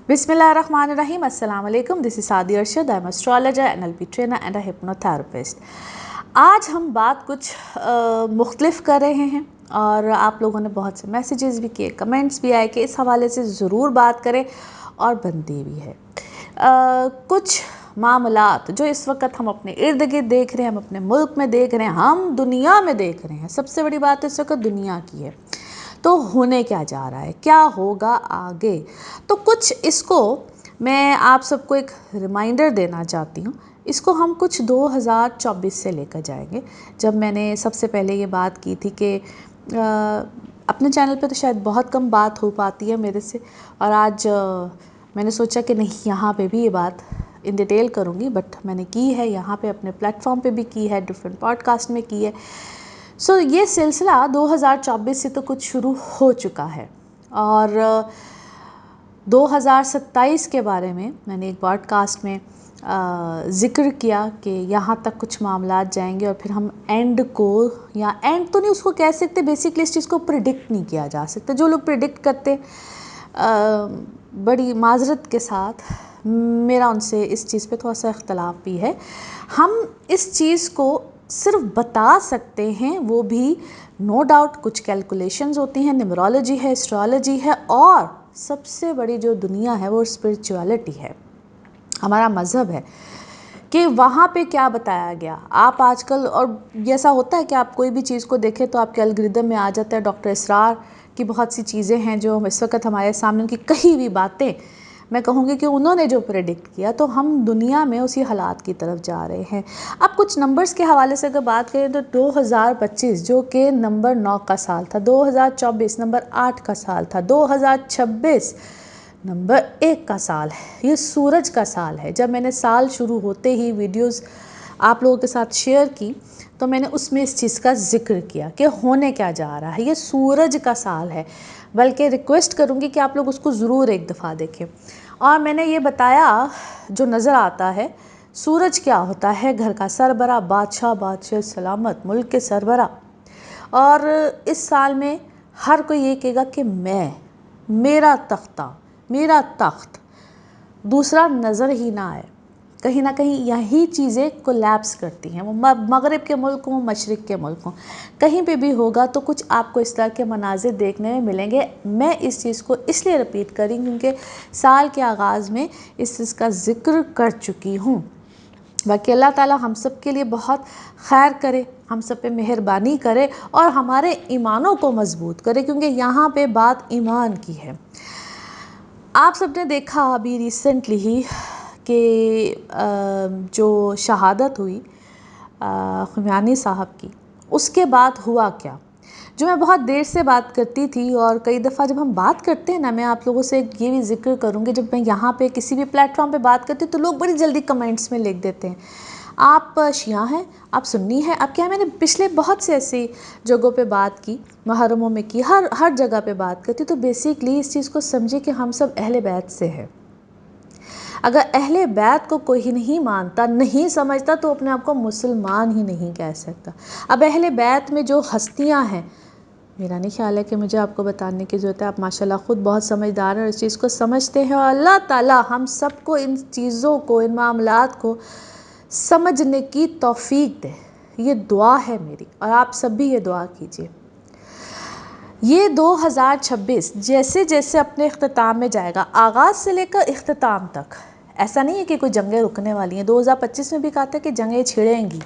बिस्मिल्लाहिर्रहमानिर्रहीम। अस्सलाम वालेकुम। दिस इज सादी Arshad. I am astrologer, NLP trainer and a hypnotherapist. आज हम बात कुछ मुख्तलिफ कर रहे हैं और आप लोगों ने बहुत से मैसेजेस भी किए, कमेंट्स भी आए कि इस हवाले से ज़रूर बात करें और बनती भी है। कुछ मामलात जो इस वक्त हम अपने इर्द गिर्द देख रहे हैं, हम अपने मुल्क में देख रहे हैं, हम दुनिया में देख रहे हैं। सबसे बड़ी बात इस वक्त दुनिया की है, तो होने क्या जा रहा है, क्या होगा आगे। तो कुछ इसको मैं आप सबको एक रिमाइंडर देना चाहती हूँ। इसको हम कुछ 2024 से लेकर जाएंगे। जब मैंने सबसे पहले ये बात की थी कि अपने चैनल पे तो शायद बहुत कम बात हो पाती है मेरे से, और आज मैंने सोचा कि नहीं, यहाँ पे भी ये बात इन डिटेल करूँगी, बट मैंने की है यहाँ पे, अपने प्लेटफॉर्म पे भी की है, डिफरेंट पॉडकास्ट में की है। सो ये सिलसिला 2024 से तो कुछ शुरू हो चुका है और 2027 के बारे में मैंने एक पॉडकास्ट में ज़िक्र किया कि यहाँ तक कुछ मामलात जाएंगे और फिर हम एंड को, या एंड तो नहीं उसको कह सकते, बेसिकली इस चीज़ को प्रिडिक्ट नहीं किया जा सकता। जो लोग प्रिडिक्ट करते बड़ी माजरत के साथ मेरा उनसे इस चीज़ पे थोड़ा सा इख्तलाफ भी है। हम इस चीज़ को सिर्फ बता सकते हैं, वो भी नो डाउट कुछ कैलकुलेशंस होती हैं, न्यूमरोलॉजी है, एस्ट्रोलॉजी है, और सबसे बड़ी जो दुनिया है वो स्पिरिचुअलिटी है, हमारा मज़हब है कि वहाँ पे क्या बताया गया। आप आजकल, और ऐसा होता है कि आप कोई भी चीज़ को देखें तो आपके एल्गोरिदम में आ जाता है। डॉक्टर इसरार की बहुत सी चीज़ें हैं जो इस वक्त हमारे सामने, उनकी कही हुई बातें, मैं कहूँगी कि उन्होंने जो प्रेडिक्ट किया, तो हम दुनिया में उसी हालात की तरफ जा रहे हैं। अब कुछ नंबर्स के हवाले से अगर बात करें तो 2025 जो कि नंबर 9 का साल था, 2024 नंबर 8 का साल था, 2026 नंबर 1 का साल है। ये सूरज का साल है। जब मैंने साल शुरू होते ही वीडियोस आप लोगों के साथ शेयर की तो मैंने उसमें इस चीज़ का जिक्र किया कि होने क्या जा रहा है। ये सूरज का साल है, बल्कि रिक्वेस्ट करूँगी कि आप लोग उसको ज़रूर एक दफ़ा देखें। और मैंने ये बताया, जो नज़र आता है सूरज क्या होता है, घर का सरबरा, बादशाह, बादशाह सलामत, मुल्क के सरबरा। और इस साल में हर कोई ये कहेगा कि मेरा तख्ता, मेरा तख्त दूसरा नज़र ही ना आए। कहीं ना कहीं यही चीज़ें कोलैप्स करती हैं, वो मगरिब के मुल्क हों, मशरिक़ के मुल्क हों, कहीं पे भी होगा तो कुछ आपको इस तरह के मनाजिर देखने में मिलेंगे। मैं इस चीज़ को इसलिए रिपीट करी क्योंकि साल के आगाज़ में इस चीज़ का ज़िक्र कर चुकी हूँ। बाकी अल्लाह ताला हम सब के लिए बहुत खैर करे, हम सब पे मेहरबानी करे और हमारे ईमानों को मजबूत करे, क्योंकि यहाँ पे बात ईमान की है। आप सब ने देखा अभी रिसेंटली ही कि जो शहादत हुई खुमैनी साहब की, उसके बाद हुआ क्या, जो मैं बहुत देर से बात करती थी। और कई दफ़ा जब हम बात करते हैं ना, मैं आप लोगों से ये भी जिक्र करूँगी, जब मैं यहाँ पे किसी भी प्लेटफॉर्म पे बात करती हूँ तो लोग बड़ी जल्दी कमेंट्स में लिख देते हैं, आप शिया हैं, आप सुन्नी हैं, आप क्या। मैंने पिछले बहुत से ऐसी जगहों पे बात की, मुहर्रमों में की, हर जगह पे बात करती। तो बेसिकली इस चीज़ को समझे कि हम सब अहले बैत से हैं। अगर अहले बैत को कोई नहीं मानता, नहीं समझता, तो अपने आप को मुसलमान ही नहीं कह सकता। अब अहले बैत में जो हस्तियां हैं, मेरा नहीं ख्याल है कि मुझे आपको बताने की ज़रूरत है, आप माशाल्लाह ख़ुद बहुत समझदार हैं और इस चीज़ को समझते हैं। और अल्लाह ताला हम सबको इन चीज़ों को, इन मामलात को समझने की तौफीक दे, ये दुआ है मेरी, और आप सब भी ये दुआ कीजिए। ये 2026 जैसे जैसे अपने इख्तिताम में जाएगा, आगाज़ से लेकर इख्तिताम तक, ऐसा नहीं है कि कोई जंगें रुकने वाली हैं। 2025 में भी कहा था कि जंगें छिड़ेंगी,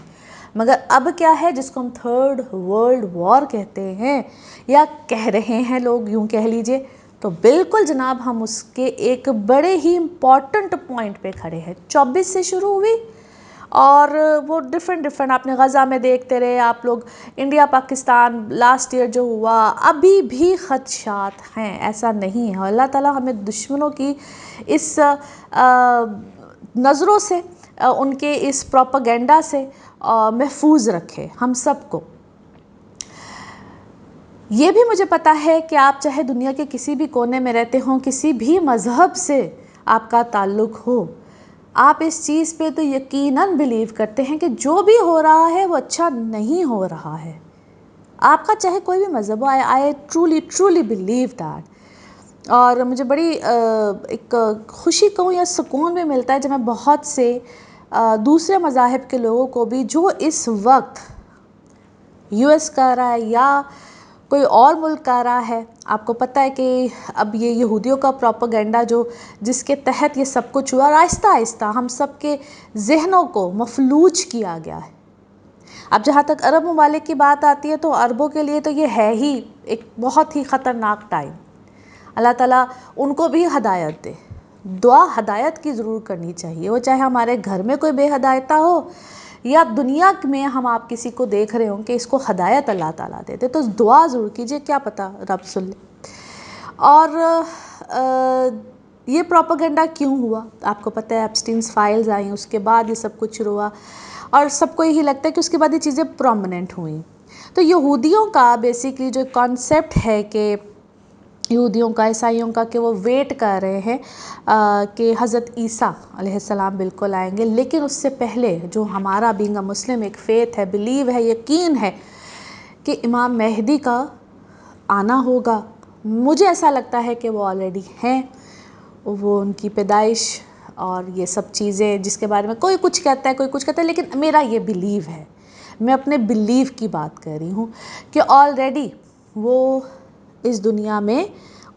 मगर अब क्या है, जिसको हम थर्ड वर्ल्ड वॉर कहते हैं, या कह रहे हैं लोग, यूँ कह लीजिए, तो बिल्कुल जनाब हम उसके एक बड़े ही इम्पॉर्टेंट पॉइंट पे खड़े हैं। 24 से शुरू हुई और वो डिफरेंट आपने गज़ा में देखते रहे आप लोग, इंडिया पाकिस्तान लास्ट ईयर जो हुआ, अभी भी ख़दशात हैं, ऐसा नहीं है। अल्लाह ताला हमें दुश्मनों की इस नज़रों से, उनके इस प्रोपेगेंडा से महफूज रखे हम सबको। ये भी मुझे पता है कि आप चाहे दुनिया के किसी भी कोने में रहते हों, किसी भी मज़हब से आपका ताल्लुक़ हो, आप इस चीज़ पे तो यकीनन बिलीव करते हैं कि जो भी हो रहा है वो अच्छा नहीं हो रहा है। आपका चाहे कोई भी मज़हब हो, आई ट्रूली बिलीव दैट। और मुझे बड़ी एक खुशी कहूँ या सुकून भी मिलता है जब मैं बहुत से दूसरे मज़ाहिब के लोगों को भी, जो इस वक्त यूएस कर रहा है या कोई और मुल्क कर रहा है, आपको पता है कि अब ये यहूदियों का प्रोपेगेंडा जो जिसके तहत ये सब कुछ हुआ, आहिस्ता आहिस्ता हम सब के जहनों को मफलूज किया गया है। अब जहाँ तक अरब ममालिक की बात आती है तो अरबों के लिए तो ये है ही एक बहुत ही ख़तरनाक टाइम। अल्लाह ताला उनको भी हदायत दे। दुआ हदायत की ज़रूर करनी चाहिए, वो चाहे हमारे घर में कोई बेहदायता हो या दुनिया में हम आप किसी को देख रहे हो कि इसको हदायत अल्लाह ताला दे दे, तो दुआ ज़रूर कीजिए, क्या पता रब सुन ले। और ये प्रोपेगेंडा क्यों हुआ, आपको पता है एप्स्टीन्स फाइल्स आई, उसके बाद ये सब कुछ शुरू हुआ और सबको यही लगता है कि उसके बाद ये चीज़ें प्रोमिनेंट हुई। तो यहूदियों का बेसिकली जो कॉन्सेप्ट है कि यहूदियों का, ईसाइयों का, कि वो वेट कर रहे हैं कि हज़रत ईसा अलैहिस्सलाम बिल्कुल आएंगे, लेकिन उससे पहले जो हमारा बीइंग अ मुस्लिम एक फ़ेथ है, बिलीव है, यकीन है कि इमाम मेहदी का आना होगा। मुझे ऐसा लगता है कि वो ऑलरेडी हैं, वो उनकी पैदाइश और ये सब चीज़ें जिसके बारे में कोई कुछ कहता है कोई कुछ कहता है, लेकिन मेरा ये बिलीव है, मैं अपने बिलीव की बात कर रही हूँ कि ऑलरेडी वो इस दुनिया में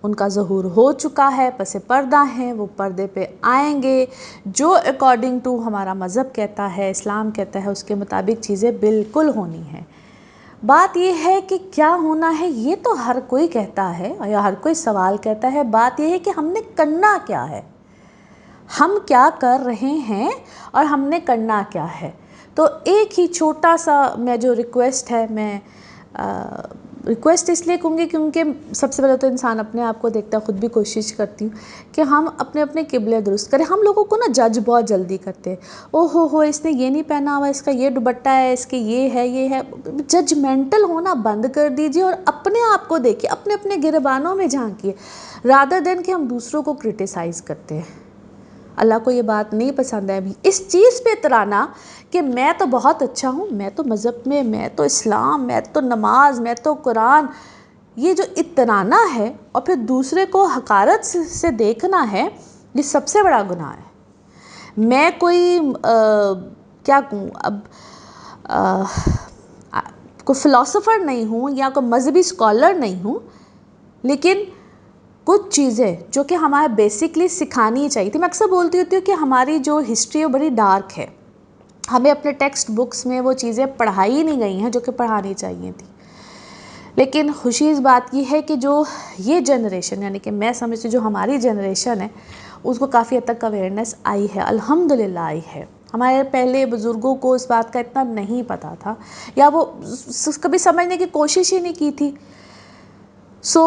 उनका ज़हूर हो चुका है, पसे पर्दा हैं, वो पर्दे पे आएंगे। जो अकॉर्डिंग टू हमारा मज़हब कहता है, इस्लाम कहता है, उसके मुताबिक चीज़ें बिल्कुल होनी हैं। बात ये है कि क्या होना है ये तो हर कोई कहता है या हर कोई सवाल कहता है, बात ये है कि हमने करना क्या है, हम क्या कर रहे हैं और हमने करना क्या है। तो एक ही छोटा सा मैं जो रिक्वेस्ट है, मैं रिक्वेस्ट इसलिए कहूँगी क्योंकि सबसे पहले तो इंसान अपने आप को देखता है, ख़ुद भी कोशिश करती हूँ कि हम अपने अपने किबले दुरुस्त करें। हम लोगों को ना जज बहुत जल्दी करते हैं, ओ हो इसने ये नहीं पहना हुआ, इसका ये दुपट्टा है, इसके ये है। जजमेंटल होना बंद कर दीजिए और अपने आप को देखिए, अपने अपने गिरबानों में झांकिए, रादर देन कि हम दूसरों को क्रिटिसाइज़ करते हैं। अल्लाह को ये बात नहीं पसंद है अभी इस चीज़ पे इतराना कि मैं तो बहुत अच्छा हूँ, मैं तो मज़हब में, मैं तो इस्लाम, मैं तो नमाज, मैं तो कुरान। ये जो इतराना है और फिर दूसरे को हकारत से देखना है, ये सबसे बड़ा गुनाह है। मैं कोई क्या कहूँ अब, कोई फ़िलासफ़र नहीं हूँ या कोई मज़हबी स्कॉलर नहीं हूँ, लेकिन कुछ चीज़ें जो कि हमारे बेसिकली सिखानी चाहिए थी। मैं अक्सर बोलती होती हूँ कि हमारी जो हिस्ट्री है वो बड़ी डार्क है, हमें अपने टेक्स्ट बुक्स में वो चीज़ें पढ़ाई नहीं गई हैं जो कि पढ़ानी चाहिए थी। लेकिन खुशी इस बात की है कि जो ये जनरेशन, यानी कि मैं समझती हूँ जो हमारी जनरेशन है, उसको काफ़ी हद तक अवेयरनेस आई है, अल्हम्दुलिल्लाह आई है। हमारे पहले बुज़ुर्गों को इस बात का इतना नहीं पता था या वो कभी समझने की कोशिश ही नहीं की थी। सो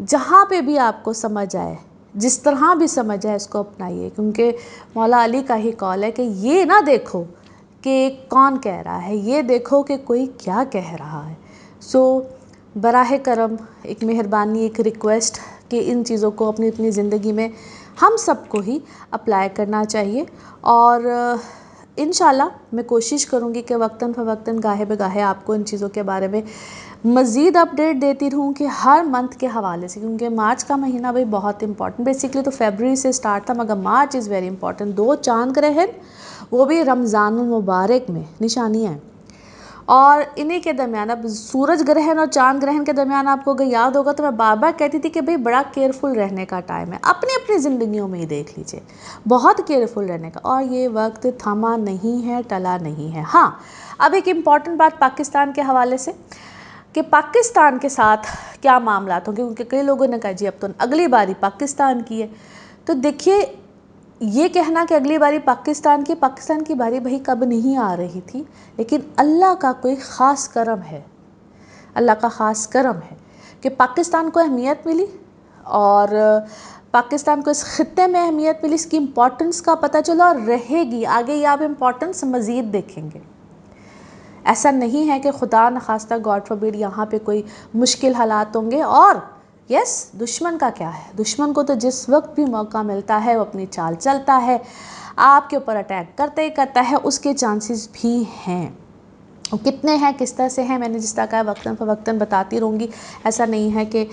जहाँ पे भी आपको समझ आए, जिस तरह भी समझ आए, इसको अपनाइए, क्योंकि मौला अली का ही कौल है कि ये ना देखो कि कौन कह रहा है, ये देखो कि कोई क्या कह रहा है। सो बराह करम एक मेहरबानी, एक रिक्वेस्ट कि इन चीज़ों को अपनी अपनी ज़िंदगी में हम सबको ही अप्लाई करना चाहिए। और इंशाल्लाह मैं कोशिश करूँगी कि वक्तन फ़वक्तन, गाहे बेगाहे आपको इन चीज़ों के बारे में मज़ीद अपडेट देती रहूँ कि हर मंथ के हवाले से, क्योंकि मार्च का महीना भाई बहुत इंपॉर्टेंट, बेसिकली तो फरवरी से स्टार्ट था मगर मार्च इज़ वेरी इंपॉर्टेंट। 2 चांद ग्रहण, वो भी रमज़ानुल मुबारक में निशानियाँ हैं, और इन्हीं के दरमियान, अब सूरज ग्रहण और चांद ग्रहण के दरमियान आपको अगर याद होगा तो मैं बार बार कहती थी कि भाई बड़ा केयरफुल रहने का टाइम है। अपनी अपनी ज़िंदगियों में ही देख लीजिए, बहुत केयरफुल रहने का, और ये वक्त थमा नहीं है, टला नहीं है। हाँ, अब एक इम्पॉर्टेंट बात पाकिस्तान के हवाले से कि पाकिस्तान के साथ क्या मामला होंगे, क्योंकि कई लोगों ने कहा जी अब तो अगली बारी पाकिस्तान की है। तो देखिए, ये कहना कि अगली बारी पाकिस्तान की बारी भाई कब नहीं आ रही थी, लेकिन अल्लाह का कोई ख़ास करम है, अल्लाह का ख़ास करम है कि पाकिस्तान को अहमियत मिली और पाकिस्तान को इस ख़ित्ते में अहमियत मिली, इसकी इम्पोर्टेंस का पता चला और रहेगी आगे। ये आप इम्पोर्टेंस मज़ीद देखेंगे। ऐसा नहीं है कि खुदा न खास्ता, गॉड फॉरबिड, यहाँ पे कोई मुश्किल हालात होंगे। और यस, दुश्मन का क्या है, दुश्मन को तो जिस वक्त भी मौका मिलता है वो अपनी चाल चलता है, आपके ऊपर अटैक करते ही करता है, उसके चांसेस भी हैं। कितने हैं, किस तरह से हैं, मैंने जिस तरह कहा वक्तन फ़वक्तन बताती रहूँगी। ऐसा नहीं है कि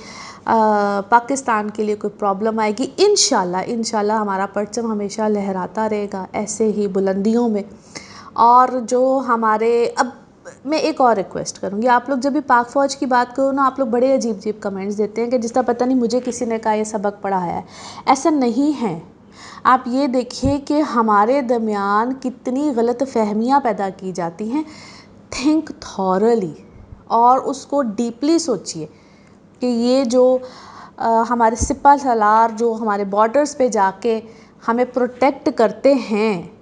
पाकिस्तान के लिए कोई प्रॉब्लम आएगी। इंशाल्लाह हमारा परचम हमेशा लहराता रहेगा ऐसे ही बुलंदियों में। और जो हमारे, अब मैं एक और रिक्वेस्ट करूँगी, आप लोग जब भी पाक फ़ौज की बात करो ना, आप लोग बड़े अजीब कमेंट्स देते हैं कि जिस तरह पता नहीं मुझे किसी ने कहा ये सबक पढ़ाया है। ऐसा नहीं है। आप ये देखिए कि हमारे दरमियान कितनी गलत फहमियाँ पैदा की जाती हैं। थिंक थॉरली और उसको डीपली सोचिए कि ये जो हमारे सिपा सलार जो हमारे बॉर्डर्स पे जाके हमें प्रोटेक्ट करते हैं,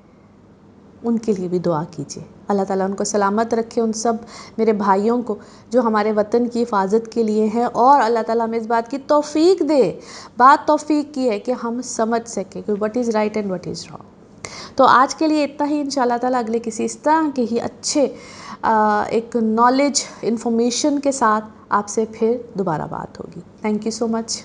उनके लिए भी दुआ कीजिए। अल्लाह ताला उनको सलामत रखे, उन सब मेरे भाइयों को जो हमारे वतन की हिफाजत के लिए हैं। और अल्लाह ताला हमें इस बात की तौफीक दे, बात तौफीक की है कि हम समझ सकें कि what is right and what is wrong. तो आज के लिए इतना ही। इंशाल्लाह ताला अगले किसी इस तरह के ही अच्छे एक नॉलेज इन्फॉर्मेशन के साथ आपसे फिर दोबारा बात होगी। Thank you so much.